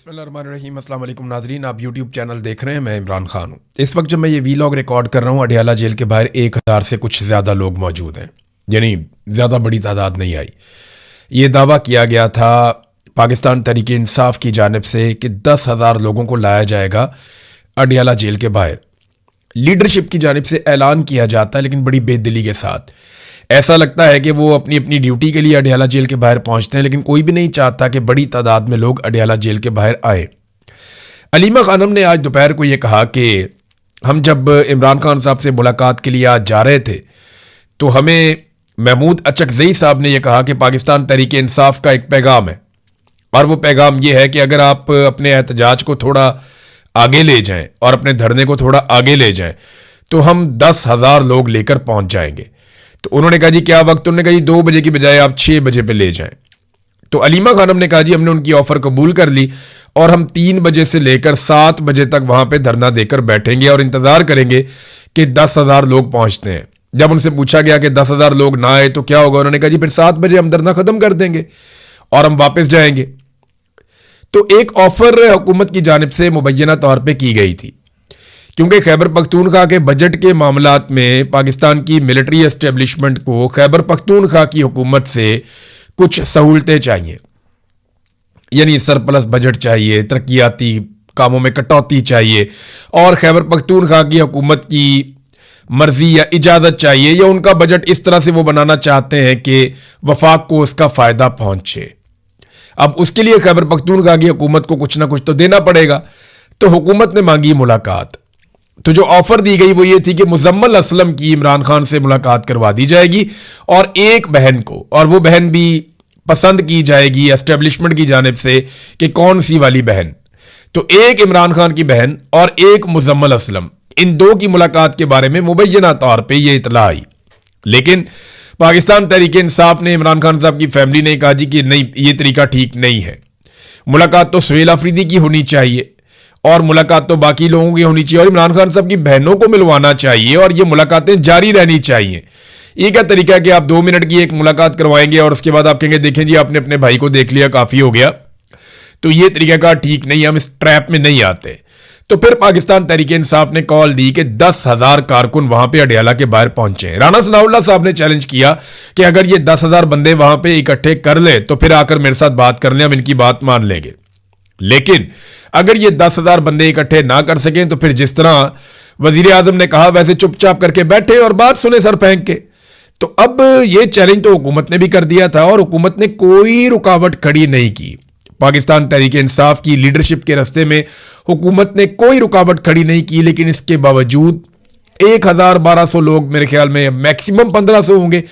बिस्मिल्लाहिर्रहमानिर्रहीम। अस्सलाम वालेकुम नाज़रीन, आप यूट्यूब चैनल देख रहे हैं। मैं इमरान खान हूँ। इस वक्त जब मैं ये वीलॉग रिकॉर्ड कर रहा हूँ, अडयाला जेल के बाहर 1000 से कुछ ज़्यादा लोग मौजूद हैं, यानी ज़्यादा बड़ी तादाद नहीं आई। ये दावा किया गया था पाकिस्तान तहरीक इंसाफ की जानिब से कि 10,000 लोगों को लाया जाएगा अडयाला जेल के बाहर। लीडरशिप की जानिब से ऐलान किया जाता है, लेकिन बड़ी बेदिली के साथ। ऐसा लगता है कि वो अपनी अपनी ड्यूटी के लिए अडयाला जेल के बाहर पहुंचते हैं, लेकिन कोई भी नहीं चाहता कि बड़ी तादाद में लोग अडयाला जेल के बाहर आए। अलीमा खानम ने आज दोपहर को ये कहा कि हम जब इमरान खान साहब से मुलाकात के लिए आज जा रहे थे तो हमें महमूद अचकज़ई साहब ने यह कहा कि पाकिस्तान तहरीक इंसाफ का एक पैगाम है, और वो पैगाम ये है कि अगर आप अपने एहतजाज को थोड़ा आगे ले जाएं और अपने धरने को थोड़ा आगे ले जाएं तो हम 10,000 लोग लेकर पहुंच जाएंगे। तो उन्होंने कहा जी क्या वक्त? उन्होंने कहा जी 2 बजे की बजाय आप 6 बजे पे ले जाएं। तो अलीमा खानम ने कहा जी हमने उनकी ऑफर कबूल कर ली और हम 3 बजे से लेकर 7 बजे तक वहां पे धरना देकर बैठेंगे और इंतजार करेंगे कि 10,000 लोग पहुंचते हैं। जब उनसे पूछा गया कि 10,000 लोग ना आए तो क्या होगा, उन्होंने कहा जी फिर 7 बजे हम धरना खत्म कर देंगे और हम वापस जाएंगे। तो एक ऑफर हुकूमत की जानिब से मुबैना तौर पर की गई थी, क्योंकि खैबर पख्तूनख्वा के बजट के मामलात में पाकिस्तान की मिलिट्री एस्टेब्लिशमेंट को खैबर पख्तूनख्वा की हुकूमत से कुछ सहूलतें चाहिए, यानी सरप्लस बजट चाहिए, तरक्याती कामों में कटौती चाहिए, और खैबर पख्तूनख्वा की हुकूमत की मर्जी या इजाज़त चाहिए, या उनका बजट इस तरह से वो बनाना चाहते हैं कि वफाक को उसका फ़ायदा पहुंचे। अब उसके लिए खैबर पख्तूनख्वा की हुकूमत को कुछ ना कुछ तो देना पड़ेगा। तो हुकूमत ने मांगी मुलाकात। तो जो ऑफर दी गई वो ये थी कि मुजम्मल असलम की इमरान खान से मुलाकात करवा दी जाएगी, और एक बहन को, और वो बहन भी पसंद की जाएगी एस्टेब्लिशमेंट की जानिब से कि कौन सी वाली बहन। तो एक इमरान खान की बहन और एक मुजम्मल असलम, इन दो की मुलाकात के बारे में मुबैना तौर पर यह इतला आई। लेकिन पाकिस्तान तहरीक इंसाफ ने, इमरान खान साहब की फैमिली ने कहा जी कि नहीं, ये तरीका ठीक नहीं है। मुलाकात तो सुहेल अफरीदी की होनी चाहिए और मुलाकात तो बाकी लोगों की होनी चाहिए, और इमरान खान साहब की बहनों को मिलवाना चाहिए, और ये मुलाकातें जारी रहनी चाहिए। ये क्या तरीका है कि आप 2 मिनट की एक मुलाकात करवाएंगे और उसके बाद आप कहेंगे देखें जी आपने अपने भाई को देख लिया, काफ़ी हो गया। तो ये तरीका ठीक नहीं है, हम इस ट्रैप में नहीं आते। तो फिर पाकिस्तान तहरीक इंसाफ ने कॉल दी कि 10,000 कारकुन वहां पे अडयाला के बाहर पहुंचे। राना सनाउल्लाह साहब ने चैलेंज किया कि अगर ये 10,000 बंदे वहां पे इकट्ठे कर ले तो फिर आकर मेरे साथ बात कर लें, हम इनकी बात मान लेंगे। लेकिन अगर ये 10,000 बंदे इकट्ठे ना कर सकें तो फिर जिस तरह वजीर आजम ने कहा वैसे चुपचाप करके बैठे और बात सुने सर फेंक के। तो अब ये चैलेंज तो हुकूमत ने भी कर दिया था, और हुकूमत ने कोई रुकावट खड़ी नहीं की। पाकिस्तान तहरीक इंसाफ की लीडरशिप के रास्ते में हुकूमत ने कोई रुकावट खड़ी नहीं की, लेकिन इसके बावजूद 1,1200 लोग, मेरे ख्याल में मैक्सिमम 1,500 होंगे,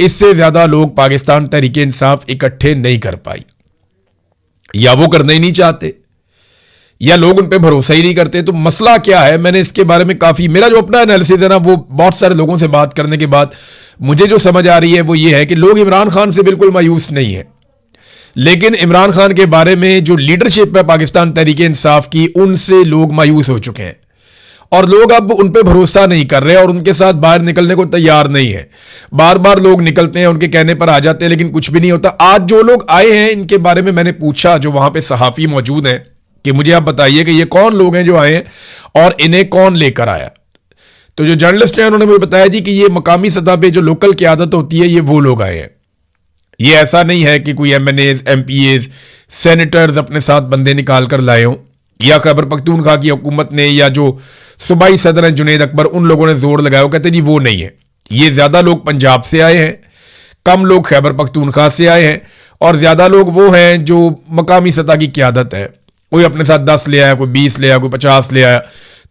इससे ज्यादा लोग पाकिस्तान तहरीक इंसाफ इकट्ठे नहीं कर पाई। या वो करना ही नहीं चाहते, या लोग उन पे भरोसा ही नहीं करते। तो मसला क्या है, मैंने इसके बारे में काफी, मेरा जो अपना एनालिसिस है ना, वो बहुत सारे लोगों से बात करने के बाद मुझे जो समझ आ रही है वो ये है कि लोग इमरान खान से बिल्कुल मायूस नहीं है, लेकिन इमरान खान के बारे में जो लीडरशिप है पाकिस्तान तहरीक इंसाफ की, उनसे लोग मायूस हो चुके हैं, और लोग अब उन पे भरोसा नहीं कर रहे और उनके साथ बाहर निकलने को तैयार नहीं है। बार बार लोग निकलते हैं, उनके कहने पर आ जाते हैं, लेकिन कुछ भी नहीं होता। आज जो लोग आए हैं इनके बारे में मैंने पूछा, जो वहां पे सहाफी मौजूद हैं, कि मुझे आप बताइए कि ये कौन लोग हैं जो आए हैं और इन्हें कौन लेकर आया। तो जो जर्नलिस्ट हैं उन्होंने मुझे बताया जी कि ये मकामी सतह पे जो लोकल क़यादत होती है, ये वो लोग आए हैं। ये ऐसा नहीं है कि कोई MNAs, MPAs, सेनेटर्स अपने साथ बंदे निकाल कर लाए हों, या खैबर पख्तूनख्वा की हुकूमत ने, या जो सूबाई सदर हैं जुनैद अकबर, उन लोगों ने जोर लगाया। कहते जी वो नहीं है, ये ज्यादा लोग पंजाब से आए हैं, कम लोग खैबर पख्तूनख्वा से आए हैं, और ज्यादा लोग वो हैं जो मकामी सतह की क़यादत है। कोई अपने साथ 10 ले आया, कोई 20 ले आया, कोई 50 ले आया।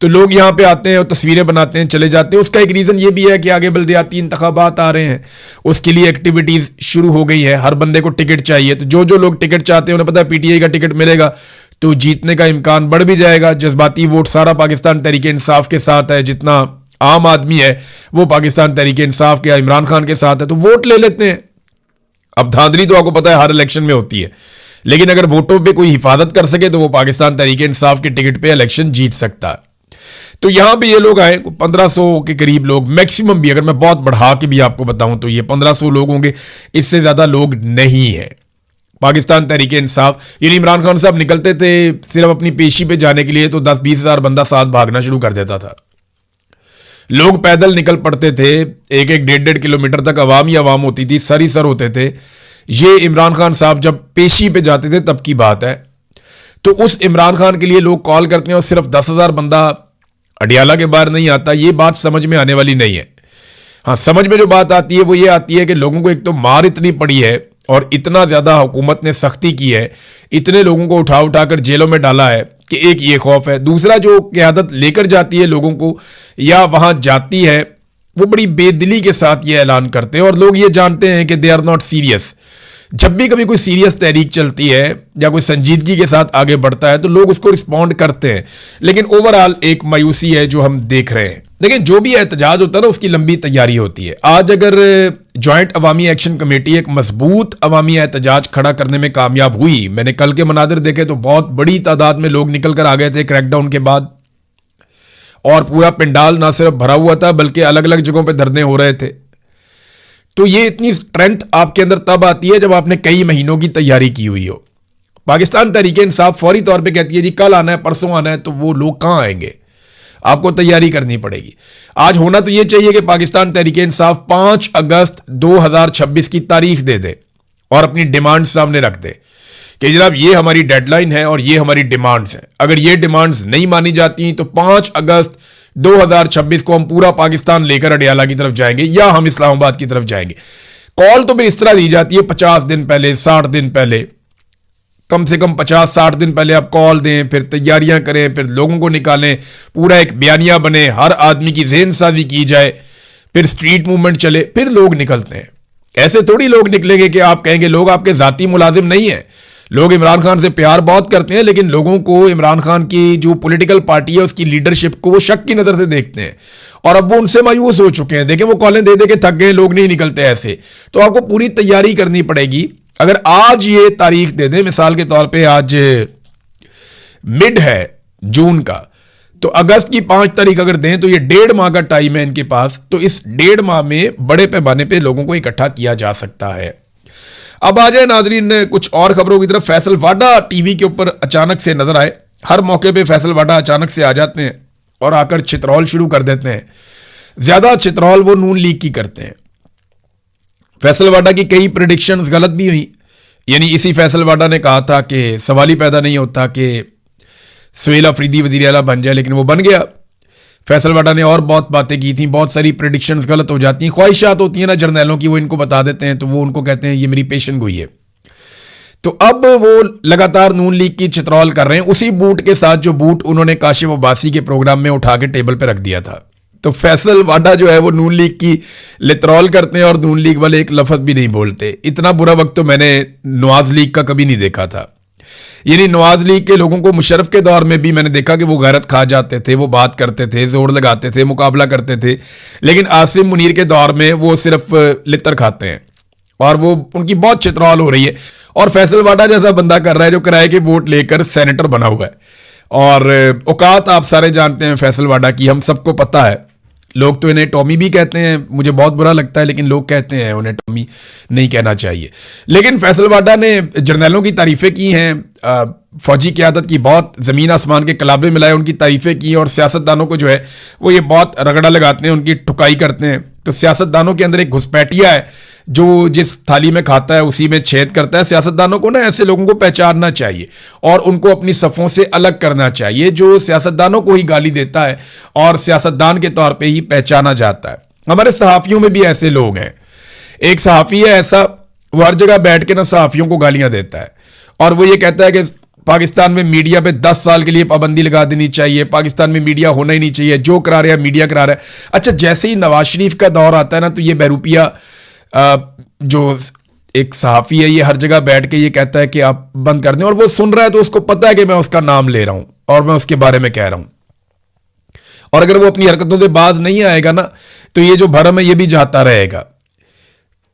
तो लोग यहाँ पे आते हैं और तस्वीरें बनाते हैं, चले जाते हैं। उसका एक रीज़न ये भी है कि आगे बल्दियाती इंतखाबात आ रहे हैं, उसके लिए एक्टिविटीज़ शुरू हो गई है। हर बंदे को टिकट चाहिए, तो जो लोग टिकट चाहते हैं उन्हें पता है PTI का टिकट मिलेगा तो जीतने का इम्कान बढ़ भी जाएगा। जज्बाती वोट सारा पाकिस्तान तहरीक इंसाफ के साथ है, जितना आम आदमी है वो पाकिस्तान तहरीक इंसाफ के, इमरान खान के साथ है, तो वोट ले लेते हैं। अब धांधली तो आपको पता है हर इलेक्शन में होती है, लेकिन अगर वोटों पे कोई हिफाजत कर सके तो वो पाकिस्तान तहरीक इंसाफ के टिकट पे इलेक्शन जीत सकता है। तो यहां पे ये लोग आए, 1500 के करीब लोग मैक्सिमम भी, अगर मैं बहुत बढ़ा के भी आपको बताऊं तो ये 1500 लोग होंगे, इससे ज्यादा लोग नहीं है। पाकिस्तान तहरीक इंसाफ, यानी इमरान खान साहब निकलते थे सिर्फ अपनी पेशी पे जाने के लिए तो 10-20 हज़ार बंदा साथ भागना शुरू कर देता था। लोग पैदल निकल पड़ते थे, 1-1, 1.5 किलोमीटर तक अवाम ही अवाम होती थी, सर ही सर होते थे। ये इमरान खान साहब जब पेशी पे जाते थे तब की बात है। तो उस इमरान खान के लिए लोग कॉल करते हैं और सिर्फ 10,000 बंदा अडियाला के बाहर नहीं आता, ये बात समझ में आने वाली नहीं है। हाँ, समझ में जो बात आती है वो ये आती है कि लोगों को एक तो मार इतनी पड़ी है और इतना ज्यादा हुकूमत ने सख्ती की है, इतने लोगों को उठा उठाकर जेलों में डाला है कि एक ये खौफ है। दूसरा, जो क़यादत लेकर जाती है लोगों को या वहां जाती है वो बड़ी बेदिली के साथ ये ऐलान करते हैं और लोग ये जानते हैं कि दे आर नॉट सीरियस। जब भी कभी कोई सीरियस तहरीक चलती है या कोई संजीदगी के साथ आगे बढ़ता है तो लोग उसको रिस्पॉन्ड करते हैं, लेकिन ओवरऑल एक मायूसी है जो हम देख रहे हैं। लेकिन जो भी एहतजाज होता है ना उसकी लंबी तैयारी होती है। आज अगर जॉइंट अवामी एक्शन कमेटी एक मजबूत अवामी एहतजाज खड़ा करने में कामयाब हुई, मैंने कल के मनादिर देखे तो बहुत बड़ी तादाद में लोग निकल कर आ गए थे क्रैकडाउन के बाद, और पूरा पंडाल ना सिर्फ भरा हुआ था बल्कि अलग अलग जगहों पर धरने हो रहे थे। तो ये इतनी स्ट्रेंथ आपके अंदर तब आती है जब आपने कई महीनों की तैयारी की हुई हो। पाकिस्तान तहरीक इंसाफ फौरी तौर पे कहती है जी कल आना है, परसों आना है, तो वो लोग कहां आएंगे? आपको तैयारी करनी पड़ेगी। आज होना तो ये चाहिए कि पाकिस्तान तहरीक इंसाफ 5 अगस्त 2026 की तारीख दे दे और अपनी डिमांड सामने रख दे कि जनाब ये हमारी डेडलाइन है और ये हमारी डिमांड्स हैं। अगर ये डिमांड्स नहीं मानी जाती तो 5 अगस्त 2026 को हम पूरा पाकिस्तान लेकर अडियाला की तरफ जाएंगे या हम इस्लामाबाद की तरफ जाएंगे। कॉल तो फिर इस तरह दी जाती है 50 दिन पहले, 60 दिन पहले, कम से कम 50-60 दिन पहले आप कॉल दें, फिर तैयारियां करें, फिर लोगों को निकालें, पूरा एक बयानिया बने, हर आदमी की ज़हन साजी की जाए, फिर स्ट्रीट मूवमेंट चले, फिर लोग निकलते हैं। ऐसे थोड़ी लोग निकलेंगे कि आप कहेंगे लोग आपके जाती मुलाजिम नहीं है। लोग इमरान खान से प्यार बहुत करते हैं, लेकिन लोगों को इमरान खान की जो पॉलिटिकल पार्टी है उसकी लीडरशिप को वो शक की नज़र से देखते हैं और अब वो उनसे मायूस हो चुके हैं। देखें वो कॉलें दे दे के थक गए, लोग नहीं निकलते ऐसे। तो आपको पूरी तैयारी करनी पड़ेगी। अगर आज ये तारीख दे दें, मिसाल के तौर पे आज मिड है जून का, तो अगस्त की 5 तारीख अगर दें तो ये 1.5 माह का टाइम है इनके पास। तो इस 1.5 माह में बड़े पैमाने पे लोगों को इकट्ठा किया जा सकता है। अब आ जाए नाजरीन कुछ और खबरों की तरफ। फैसल वाडा टीवी के ऊपर अचानक से नजर आए। हर मौके पे फैसल वाडा अचानक से आ जाते हैं और आकर चित्रौल शुरू कर देते हैं। ज्यादा चित्रौल वो नून लीग की करते हैं। फैसल वाडा की कई प्रेडिक्शंस गलत भी हुई। यानी इसी फैसल वाडा ने कहा था कि सवाल ही पैदा नहीं होता कि सुहेल अफरीदी वज़ीर आला बन जाए, लेकिन वो बन गया। फैसल वाडा ने और बहुत बातें की थी, बहुत सारी प्रेडिक्शंस गलत हो जाती हैं। ख्वाहिशात होती हैं ना जर्नैलों की, वो इनको बता देते हैं तो वो उनको कहते हैं ये मेरी पेशन गोई है। तो अब वो लगातार नून लीग की चित्रौल कर रहे हैं, उसी बूट के साथ जो बूट उन्होंने काशिफ अब्बासी के प्रोग्राम में उठा के टेबल पर रख दिया था। तो फैसल वाडा जो है वो नून लीग की लितरौल करते हैं और नून लीग वाले एक लफ्ज भी नहीं बोलते। इतना बुरा वक्त तो मैंने नवाज लीग का कभी नहीं देखा था। यानी नवाज लीग के लोगों को मुशर्रफ के दौर में भी मैंने देखा कि वो गैरत खा जाते थे, वो बात करते थे, जोर लगाते थे, मुकाबला करते थे, लेकिन आसिम मुनीर के दौर में वो सिर्फ लितर खाते हैं और वो उनकी बहुत चित्रौल हो रही है। और फैसल वाडा जैसा बंदा कर रहा है जो किराए के वोट लेकर सेनेटर बना हुआ है। और औकात आप सारे जानते हैं फैसल वाडा की, हम सबको पता है। लोग तो इन्हें टॉमी भी कहते हैं, मुझे बहुत बुरा लगता है, लेकिन लोग कहते हैं, उन्हें टॉमी नहीं कहना चाहिए। लेकिन फैसल वाडा ने जर्नैलों की तारीफें की हैं, फौजी क़यादत की बहुत ज़मीन आसमान के कलाबे मिलाए, उनकी तारीफें की, और सियासतदानों को जो है वो ये बहुत रगड़ा लगाते हैं, उनकी ठुकाई करते हैं। तो सियासतदानों के अंदर एक घुसपैठिया है जो जिस थाली में खाता है उसी में छेद करता है। सियासतदानों को ना ऐसे लोगों को पहचानना चाहिए और उनको अपनी सफ़ों से अलग करना चाहिए। जो सियासतदानों को ही गाली देता है और सियासतदान के तौर पे ही पहचाना जाता है। हमारे सहाफ़ियों में भी ऐसे लोग हैं। एक सहाफ़ी है ऐसा, वो हर जगह बैठ के ना सहाफ़ियों को गालियां देता है और वो ये कहता है कि पाकिस्तान में मीडिया पे 10 साल के लिए पाबंदी लगा देनी चाहिए, पाकिस्तान में मीडिया होना ही नहीं चाहिए, जो करा रहा है मीडिया करा रहा है। अच्छा, जैसे ही नवाज शरीफ का दौर आता है ना तो ये बहरूपिया जो एक सहाफ़ी है ये हर जगह बैठ के ये कहता है कि आप बंद कर दें, और वो सुन रहा है तो उसको पता है कि मैं उसका नाम ले रहा हूं और मैं उसके बारे में कह रहा हूं। और अगर वो अपनी हरकतों से बाज नहीं आएगा ना तो ये जो भरम है ये भी जाता रहेगा।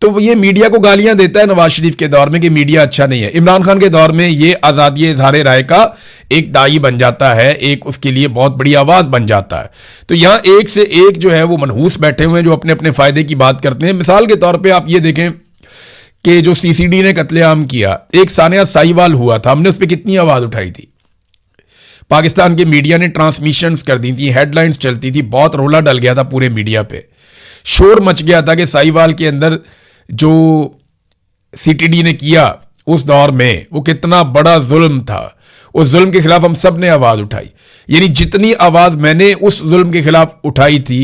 तो ये मीडिया को गालियां देता है नवाज शरीफ के दौर में कि मीडिया अच्छा नहीं है। इमरान खान के दौर में ये आज़ादी इज़हार राय का एक दाई बन जाता है, एक उसके लिए बहुत बड़ी आवाज़ बन जाता है। तो यहाँ एक से एक जो है वो मनहूस बैठे हुए हैं जो अपने अपने फ़ायदे की बात करते हैं। मिसाल के तौर पे आप ये देखें कि जो सीसीडी ने कत्लेआम किया, एक सानिया साहिवाल हुआ था, हमने उस पर कितनी आवाज उठाई थी। पाकिस्तान के मीडिया ने ट्रांसमिशंस कर दी थी, हेडलाइंस चलती थी, बहुत रोला डल गया था पूरे मीडिया पे, शोर मच गया था कि साहिवाल के अंदर जो सीटीडी ने किया उस दौर में वो कितना बड़ा जुल्म था। उस जुल्म के खिलाफ हम सब ने आवाज उठाई। यानी जितनी आवाज मैंने उस जुल्म के खिलाफ उठाई थी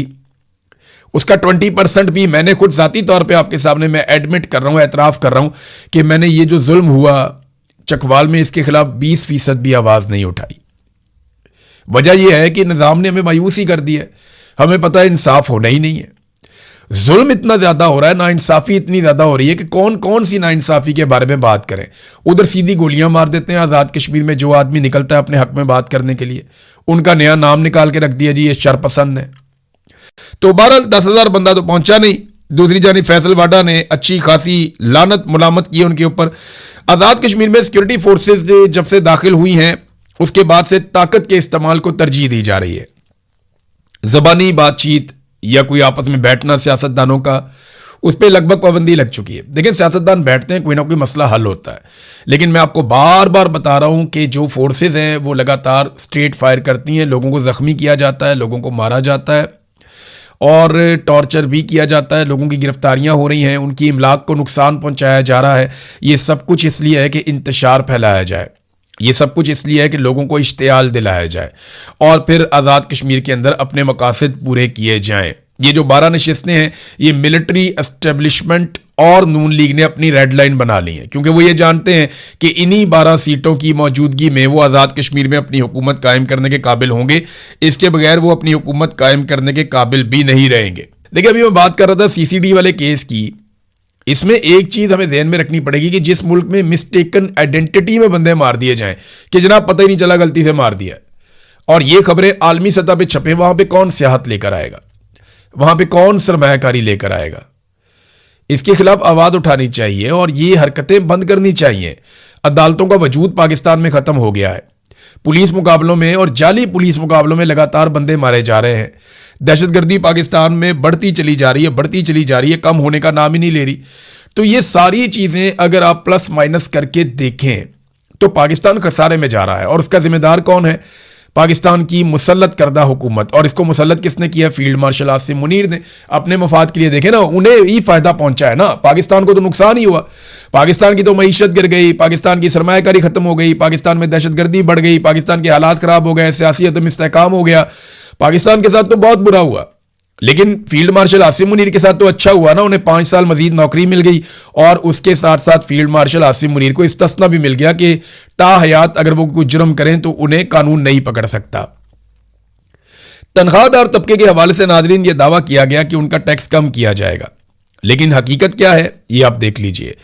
उसका 20% भी मैंने खुद जाती तौर पे आपके सामने मैं एडमिट कर रहा हूं, एतराफ कर रहा हूं कि मैंने ये जो जुल्म हुआ चकवाल में इसके खिलाफ 20% भी आवाज नहीं उठाई। वजह यह है कि निजाम ने हमें मायूसी कर दी है। हमें पता है इंसाफ होना ही नहीं है, जुल्म इतना ज्यादा हो रहा है, नाइंसाफी इतनी ज्यादा हो रही है कि कौन कौन सी नाइंसाफी के बारे में बात करें। उधर सीधी गोलियां मार देते हैं आजाद कश्मीर में जो आदमी निकलता है अपने हक में बात करने के लिए, उनका नया नाम निकाल के रख दिया जी ये शरपसंद है। तो 12-10,000 बंदा तो पहुंचा नहीं। दूसरी जानी फैसल वाडा ने अच्छी खासी लानत मुलामत की उनके ऊपर। आजाद कश्मीर में सिक्योरिटी फोर्सेज जब से दाखिल हुई हैं उसके बाद से ताकत के इस्तेमाल को तरजीह दी जा रही है। जबानी बातचीत या कोई आपस में बैठना सियासतदानों का, उस पर लगभग पाबंदी लग चुकी है। देखिए सियासतदान बैठते हैं, कोई ना कोई मसला हल होता है, लेकिन मैं आपको बार बार बता रहा हूं कि जो फोर्सेज हैं वो लगातार स्ट्रेट फायर करती हैं, लोगों को जख्मी किया जाता है, लोगों को मारा जाता है और टॉर्चर भी किया जाता है, लोगों की गिरफ्तारियां हो रही हैं, उनकी इमलाक को नुकसान पहुंचाया जा रहा है। ये सब कुछ इसलिए है कि इंतशार फैलाया जाए, ये सब कुछ इसलिए है कि लोगों को इश्तियाल दिलाया जाए और फिर आज़ाद कश्मीर के अंदर अपने मकासद पूरे किए जाएं। ये जो 12 नशिस्तें हैं ये मिलिट्री एस्टेब्लिशमेंट और नून लीग ने अपनी रेड लाइन बना ली है, क्योंकि वो ये जानते हैं कि इन्हीं 12 सीटों की मौजूदगी में वो आज़ाद कश्मीर में अपनी हुकूमत कायम करने के काबिल होंगे। इसके बगैर वो अपनी हुकूमत कायम करने के काबिल भी नहीं रहेंगे। देखिए अभी मैं बात कर रहा था सीसीडी वाले केस की, इसमें एक चीज हमें ध्यान में रखनी पड़ेगी कि जिस मुल्क में मिस्टेकन आइडेंटिटी में बंदे मार दिए जाएं कि जनाब पता ही नहीं चला गलती से मार दिया, और ये खबरें आलमी सतह पे छपे, वहां पे कौन सियाहत लेकर आएगा, वहां पे कौन सरमायाकारी लेकर आएगा। इसके खिलाफ आवाज उठानी चाहिए और ये हरकतें बंद करनी चाहिए। अदालतों का वजूद पाकिस्तान में खत्म हो गया है। पुलिस मुकाबलों में और जाली पुलिस मुकाबलों में लगातार बंदे मारे जा रहे हैं। दहशतगर्दी पाकिस्तान में बढ़ती चली जा रही है, कम होने का नाम ही नहीं ले रही। तो ये सारी चीजें अगर आप प्लस माइनस करके देखें तो पाकिस्तान खसारे में जा रहा है और उसका जिम्मेदार कौन है? पाकिस्तान की मुसल्लत करदा हुकूमत। और इसको मुसल्लत किसने किया? फील्ड मार्शल आसिम मुनीर ने। अपने मफाद के लिए देखे ना, उन्हें ही फायदा पहुंचा है ना, पाकिस्तान को तो नुकसान ही हुआ। पाकिस्तान की तो मईशत गिर गई, पाकिस्तान की सरमायाकारी खत्म हो गई, पाकिस्तान में दहशतगर्दी बढ़ गई, पाकिस्तान के हालात खराब हो गए, सियासी अदम इस्तेहकाम हो गया। पाकिस्तान के साथ तो बहुत बुरा हुआ, लेकिन फील्ड मार्शल आसिम मुनीर के साथ तो अच्छा हुआ ना, उन्हें 5 साल मजीद नौकरी मिल गई और उसके साथ साथ फील्ड मार्शल आसिम मुनीर को इस्तिस्ना भी मिल गया कि ताहयात अगर वो कोई जुर्म करें तो उन्हें कानून नहीं पकड़ सकता। तनख्वाहदार तबके के हवाले से नाजरीन ये दावा किया गया कि उनका टैक्स कम किया जाएगा, लेकिन हकीकत क्या है ये आप देख लीजिए।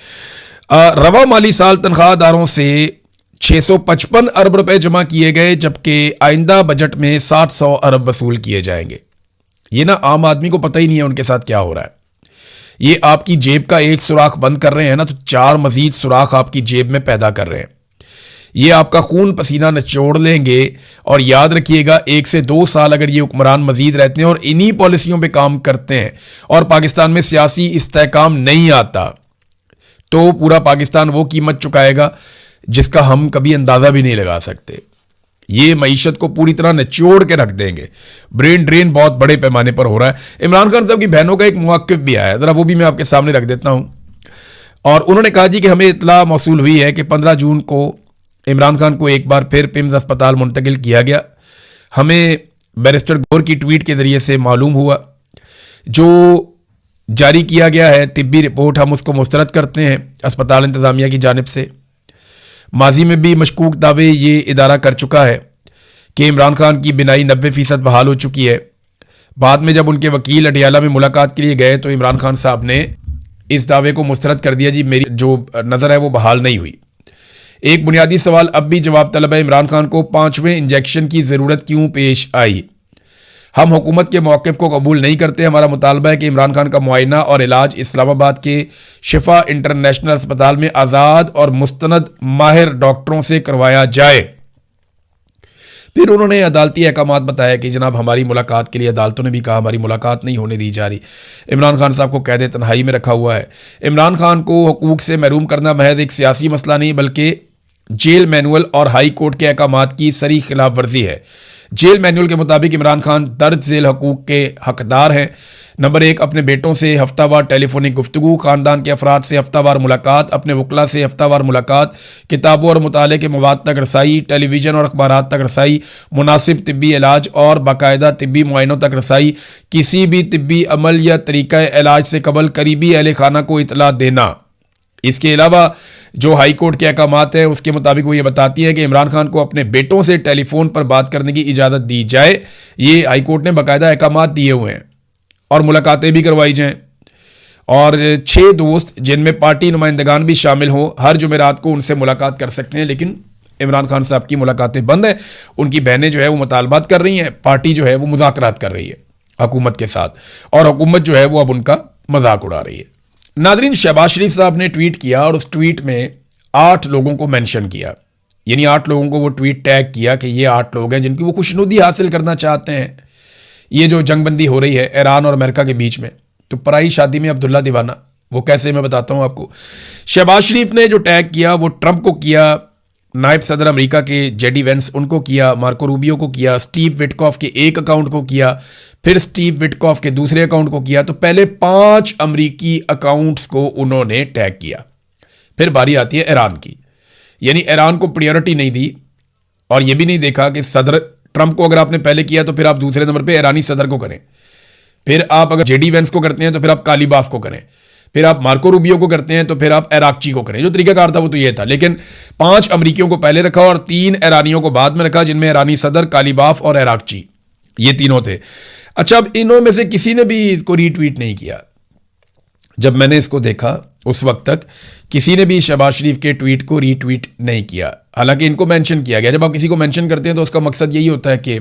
रवा माली साल तनख्वाहदारों से 655 अरब रुपए जमा किए गए, जबकि आइंदा बजट में 700 अरब वसूल किए जाएंगे। ये ना आम आदमी को पता ही नहीं है उनके साथ क्या हो रहा है। ये आपकी जेब का एक सुराख बंद कर रहे हैं ना, तो 4 मजीद सुराख आपकी जेब में पैदा कर रहे हैं। ये आपका खून पसीना निचोड़ लेंगे और याद रखिएगा 1 से 2 साल अगर ये हुक्मरान मजीद रहते हैं और इन्हीं पॉलिसियों पे काम करते हैं और पाकिस्तान में सियासी इस्तेहकाम नहीं आता, तो पूरा पाकिस्तान वो कीमत चुकाएगा जिसका हम कभी अंदाजा भी नहीं लगा सकते। ये मईशत को पूरी तरह निचोड़ के रख देंगे। ब्रेन ड्रेन बहुत बड़े पैमाने पर हो रहा है। इमरान खान साहब की बहनों का एक मुवाक्किफ भी आया, जरा वो भी मैं आपके सामने रख देता हूं। और उन्होंने कहा जी कि हमें इत्तला मौसूल हुई है कि 15 जून को इमरान खान को एक बार फिर पिम्स अस्पताल मुंतकिल किया गया। हमें बैरिस्टर गौर की ट्वीट के जरिए से मालूम हुआ। जो जारी किया गया है तिब्बी रिपोर्ट, हम उसको मुस्तरद करते हैं अस्पताल इंतजामिया की जानिब से। माजी में भी मशकूक दावे ये इदारा कर चुका है कि इमरान खान की बिनाई 90% बहाल हो चुकी है। बाद में जब उनके वकील अडियाला में मुलाकात के लिए गए तो इमरान खान साहब ने इस दावे को मुस्तरद कर दिया, जी मेरी जो नज़र है वो बहाल नहीं हुई। एक बुनियादी सवाल अब भी जवाब तलब है, इमरान खान को 5वें इंजेक्शन की ज़रूरत क्यों पेश आई? हम हुकूमत के मौक़िफ़ को कबूल नहीं करते। हमारा मुतालबा है कि इमरान खान का मुआयना और इलाज इस्लामाबाद के शिफा इंटरनेशनल अस्पताल में आज़ाद और मुस्तनद माहिर डॉक्टरों से करवाया जाए। फिर उन्होंने अदालती अहकामात बताया कि जनाब हमारी मुलाकात के लिए अदालतों ने भी कहा हमारी मुलाकात नहीं होने दी जा रही। इमरान खान साहब को कैद तन्हाई में रखा हुआ है। इमरान खान को हुकूक से महरूम करना महज एक सियासी मसला नहीं बल्कि जेल मैनुअल और हाई कोर्ट के अहकामात की सरी खिलाफ वर्जी है। जेल मैनुअल के मुताबिक इमरान खान दर्ज झेल हकूक के हकदार हैं। नंबर 1, अपने बेटों से हफ्तावार टेलीफोनिक गुफ्तगू, खानदान के अफराद से हफ्तावार मुलाकात, अपने वकला से हफ्तावार मुलाकात, किताबों और मुताले के मवाद तक रसाई, टेलीविज़न और अखबारात तक रसाई, मुनासिब तिब्बी इलाज और बाकायदा तिब्बी मुआयनों तक रसाई, किसी भी तिब्बी अमल या तरीक़ा इलाज से कबल करीबी अहल खाना को इतला देना। इसके अलावा जो हाई कोर्ट के अहकामात हैं उसके मुताबिक वो ये बताती है कि इमरान खान को अपने बेटों से टेलीफोन पर बात करने की इजाज़त दी जाए। ये हाई कोर्ट ने बाकायदा अहकामात दिए हुए हैं और मुलाकातें भी करवाई जाएं। और 6 दोस्त जिनमें पार्टी नुमाइंदगान भी शामिल हों हर जुमेरात को उनसे मुलाकात कर सकते हैं, लेकिन इमरान खान साहब की मुलाकातें बंद हैं। उनकी बहनें जो है वो मुतालबात कर रही हैं, पार्टी जो है वो मुज़ाकरात कर रही है हुकूमत के साथ और हुकूमत जो है वो अब उनका मजाक उड़ा रही है। नादरीन, शहबाज शरीफ साहब ने ट्वीट किया और उस ट्वीट में 8 लोगों को मेंशन किया, यानी 8 लोगों को वो ट्वीट टैग किया कि ये 8 लोग हैं जिनकी वो खुशनुदी हासिल करना चाहते हैं। ये जो जंगबंदी हो रही है ईरान और अमेरिका के बीच में, तो पराई शादी में अब्दुल्ला दीवाना, वो कैसे मैं बताता हूँ आपको। शहबाज शरीफ ने जो टैग किया वो ट्रंप को किया, नायब सदर अमेरिका के जेडी वेंस उनको किया, मार्को रूबियो को किया, स्टीव विटकॉफ के एक अकाउंट को किया, फिर स्टीव विटकॉफ के दूसरे अकाउंट को किया। तो पहले 5 अमेरिकी अकाउंट्स को उन्होंने टैग किया। फिर बारी आती है ईरान की, यानी ईरान को प्रायोरिटी नहीं दी और यह भी नहीं देखा कि सदर ट्रंप को अगर आपने पहले किया तो फिर आप दूसरे नंबर पे ईरानी सदर को करें, फिर आप अगर जेडी वेंस को करते हैं तो फिर आप कालीबाफ को करें, फिर आप मार्को रूबियो को करते हैं तो फिर आप इराकची को करें। जो तरीकाकार था वो तो ये था, लेकिन 5 अमरीकियों को पहले रखा और 3 ईरानियों को बाद में रखा, जिनमें ईरानी सदर, कालीबाफ और इराकची, ये तीनों थे। अच्छा, अब इनों में से किसी ने भी इसको रीट्वीट नहीं किया। जब मैंने इसको देखा उस वक्त तक किसी ने भी शहबाज शरीफ के ट्वीट को रीट्वीट नहीं किया, हालांकि इनको मेंशन किया गया। जब आप किसी को मेंशन करते हैं तो उसका मकसद यही होता है कि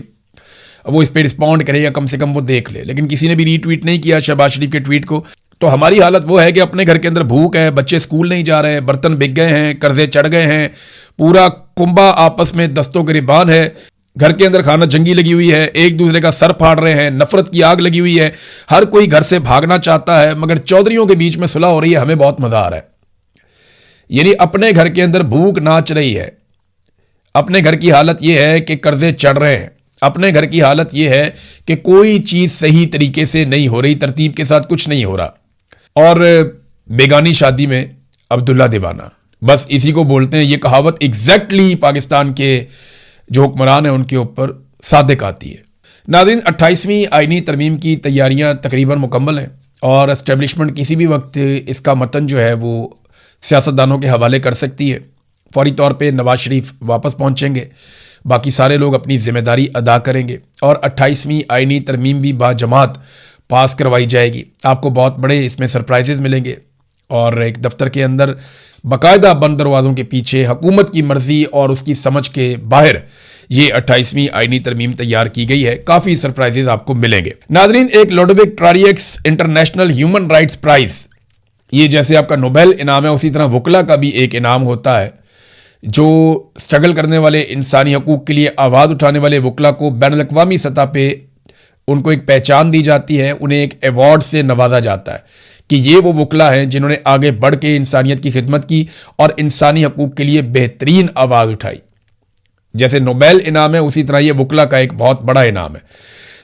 वो इस पर रिस्पॉन्ड करे या कम से कम वो देख ले, लेकिन किसी ने भी रीट्वीट नहीं किया शहबाज शरीफ के ट्वीट को। तो हमारी हालत वो है कि अपने घर के अंदर भूख है, बच्चे स्कूल नहीं जा रहे, बर्तन बिक गए हैं, कर्जे चढ़ गए हैं, पूरा कुंबा आपस में दस्तों गिरबान है, घर के अंदर खाना जंगी लगी हुई है, एक दूसरे का सर फाड़ रहे हैं, नफरत की आग लगी हुई है, हर कोई घर से भागना चाहता है, मगर चौधरियों के बीच में सुलह हो रही है, हमें बहुत मजा आ रहा है। यानी अपने घर के अंदर भूख नाच रही है, अपने घर की हालत यह है कि कर्जे चढ़ रहे हैं, अपने घर की हालत यह है कि कोई चीज सही तरीके से नहीं हो रही, तरतीब के साथ कुछ नहीं हो रहा। और बेगानी शादी में अब्दुल्ला दीवाना, बस इसी को बोलते हैं। ये कहावत एग्जैक्टली पाकिस्तान के जो हुक्मरान हैं उनके ऊपर सादिक आती है। नाज़रीन, 28वीं आईनी तरमीम की तैयारियां तकरीबन मुकम्मल हैं और एस्टेब्लिशमेंट किसी भी वक्त इसका मतन जो है वो सियासतदानों के हवाले कर सकती है। फौरी तौर पे नवाज शरीफ वापस पहुंचेंगे, बाकी सारे लोग अपनी जिम्मेदारी अदा करेंगे और 28वीं आईनी तरमीम भी बाजमात पास करवाई जाएगी। आपको बहुत बड़े इसमें सरप्राइजेज मिलेंगे और एक दफ्तर के अंदर बाकायदा बंद दरवाज़ों के पीछे हुकूमत की मर्जी और उसकी समझ के बाहर ये 28वीं आईनी तरमीम तैयार की गई है। काफ़ी सरप्राइजेज आपको मिलेंगे। नाजरीन, एक लोडोविक ट्रारियक्स इंटरनेशनल ह्यूमन राइट्स प्राइज़, ये जैसे आपका नोबेल इनाम है उसी तरह वकला का भी एक इनाम होता है। जो स्ट्रगल करने वाले, इंसानी हकूक़ के लिए आवाज़ उठाने वाले वकला को बैनुल-अक़वामी सतह पे उनको एक पहचान दी जाती है, उन्हें एक अवार्ड से नवाजा जाता है कि ये वो वकला हैं जिन्होंने आगे बढ़ के इंसानियत की खिदमत की और इंसानी हकूक़ के लिए बेहतरीन आवाज़ उठाई। जैसे नोबेल इनाम है उसी तरह ये वकला का एक बहुत बड़ा इनाम है।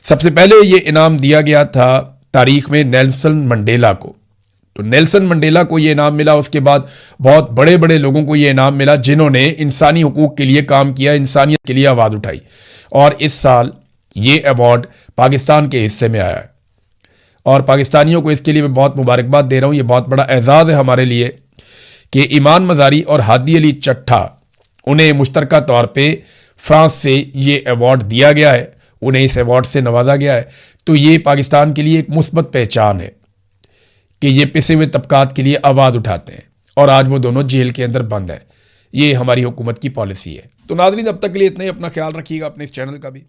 सबसे पहले ये इनाम दिया गया था तारीख में नेल्सन मंडेला को, तो नेल्सन मंडेला को ये इनाम मिला। उसके बाद बहुत बड़े बड़े लोगों को ये इनाम मिला जिन्होंने इंसानी हकूक़ के लिए काम किया, इंसानियत के लिए आवाज़ उठाई। और इस साल ये अवार्ड पाकिस्तान के हिस्से में आया है और पाकिस्तानियों को इसके लिए मैं बहुत मुबारकबाद दे रहा हूँ। ये बहुत बड़ा एजाज़ है हमारे लिए कि ईमान मज़ारी और हादी अली चट्ठा, उन्हें मुश्तरका तौर पे फ्रांस से ये अवार्ड दिया गया है, उन्हें इस अवार्ड से नवाजा गया है। तो ये पाकिस्तान के लिए एक मुस्बत पहचान है कि ये पिसे हुए तबकात के लिए आवाज़ उठाते हैं और आज वो दोनों जेल के अंदर बंद हैं। ये हमारी हुकूमत की पॉलिसी है। तो नाज़रीन, अब तक के लिए इतना ही। अपना ख्याल रखिएगा, अपने इस चैनल का भी।